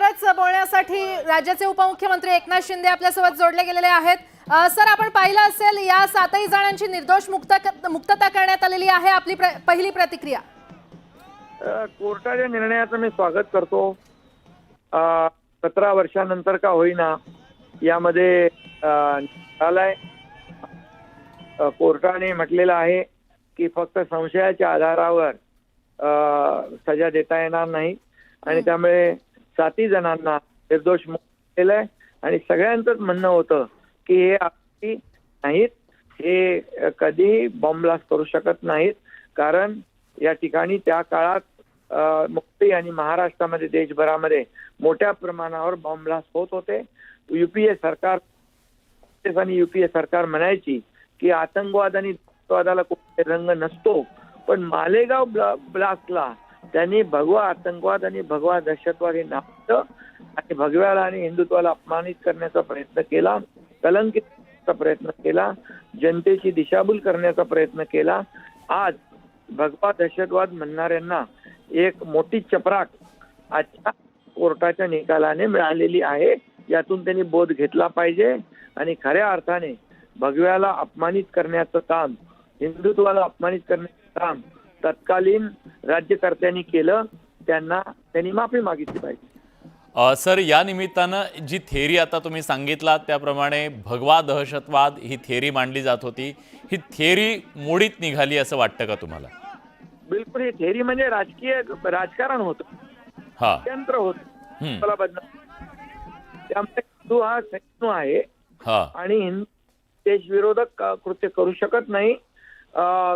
यावरच बोलण्यासाठी राज्याचे उपमुख्यमंत्री एकनाथ शिंदे आपल्यासोबत जोडले गेलेले आहेत। सर, आपण पाहिलं असेल या 7ही जणांची निर्दोष मुक्तता करण्यात आलेली आहे। आपली पहिली प्रतिक्रिया? कोर्टाच्या निर्णयाचं मी स्वागत करतो। 17 वर्षानंतर का होईना यामध्ये झालाय। कोर्टाने म्हटलेलं आहे की फक्त संशयाच्या आधारावर सजा देता येणार नाही आणि त्यामुळे 7ही जणांना निर्दोष मुक्त केलंय। आणि सगळ्यांचंच म्हणणं होतं की हे आरोपी नाहीत, हे कधी बॉम्ब ब्लास्ट करू शकत नाहीत, कारण या ठिकाणी त्या काळात मुंबई आणि महाराष्ट्रामध्ये देशभरामध्ये मोठ्या प्रमाणावर बॉम्ब ब्लास्ट होत होते। यूपीए सरकार म्हणायची की आतंकवाद आणि दहशतवादाला कोणते रंग नसतो, पण मालेगाव ब्लास्टला त्यांनी भगवा आतंकवाद आणि भगवा दहशतवाद हे नावलं आणि भगव्याला आणि हिंदुत्वाला अपमानित करण्याचा प्रयत्न केला, कलंकित करण्याचा प्रयत्न केला, जनतेची दिशाभूल करण्याचा प्रयत्न केला। आज भगवा दहशतवाद म्हणणाऱ्यांना एक मोठी चपराक आजच्या कोर्टाच्या निकालाने मिळालेली आहे। यातून त्यांनी बोध घेतला पाहिजे आणि खऱ्या अर्थाने भगव्याला अपमानित करण्याचं काम, हिंदुत्वाला अपमानित करण्याचं काम तत्कालीन राज्यकर्त्यांनी केलं, त्यांनी माफी मागितली पाहिजे। सर, या निमित्तानं जी थेरी आता तुम्ही सांगितला त्याप्रमाणे भगवा दहशतवाद ही थेरी मांडली जात होती, ही थेरी मोडीत निघाली असं वाटतं का तुम्हाला? बिलकुल, ही थेरी म्हणजे राजकारण होतं, यंत्र होतं। त्यामुळे हिंदू हा सहिष्णू आहे आणि हिंदू देशविरोधक कृत्य करू शकत नाही।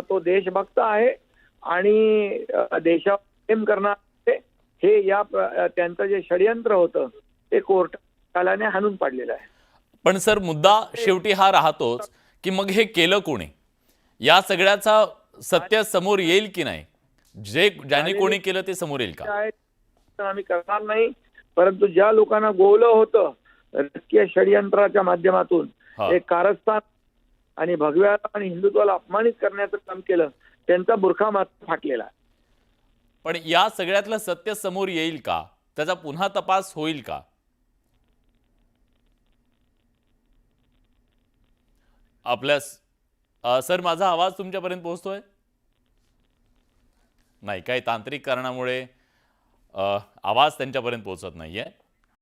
तो देशभक्त आहे आणि देशावर प्रेम करणार हे या त्यांचं जे षडयंत्र होतं ते कोर्टाने हाणून पाडलेलं आहे। पण सर, मुद्दा शेवटी हा राहतोच की मग हे केलं कोणी, या सगळ्याचा सत्य समोर येईल की नाही? ज्याने कोणी केलं ते समोर येईल का? आम्ही करणार नाही, परंतु ज्या लोकांना गोवलं होतं राजकीय षडयंत्राच्या माध्यमातून एक कारस्थान आणि भगव्याला आणि हिंदुत्वाला अपमानित करण्याचं काम केलं, त्यांचा बुरखा मात्र फाटलेला आहे। पण या सगळ्यातलं सत्य समोर येईल का? त्याचा पुन्हा तपास होईल का? सर, माझा आवाज तुमच्यापर्यंत पोहोचतोय? नाही, काही तांत्रिक कारणामुळे आवाज त्यांच्यापर्यंत पोहोचत नाहीये।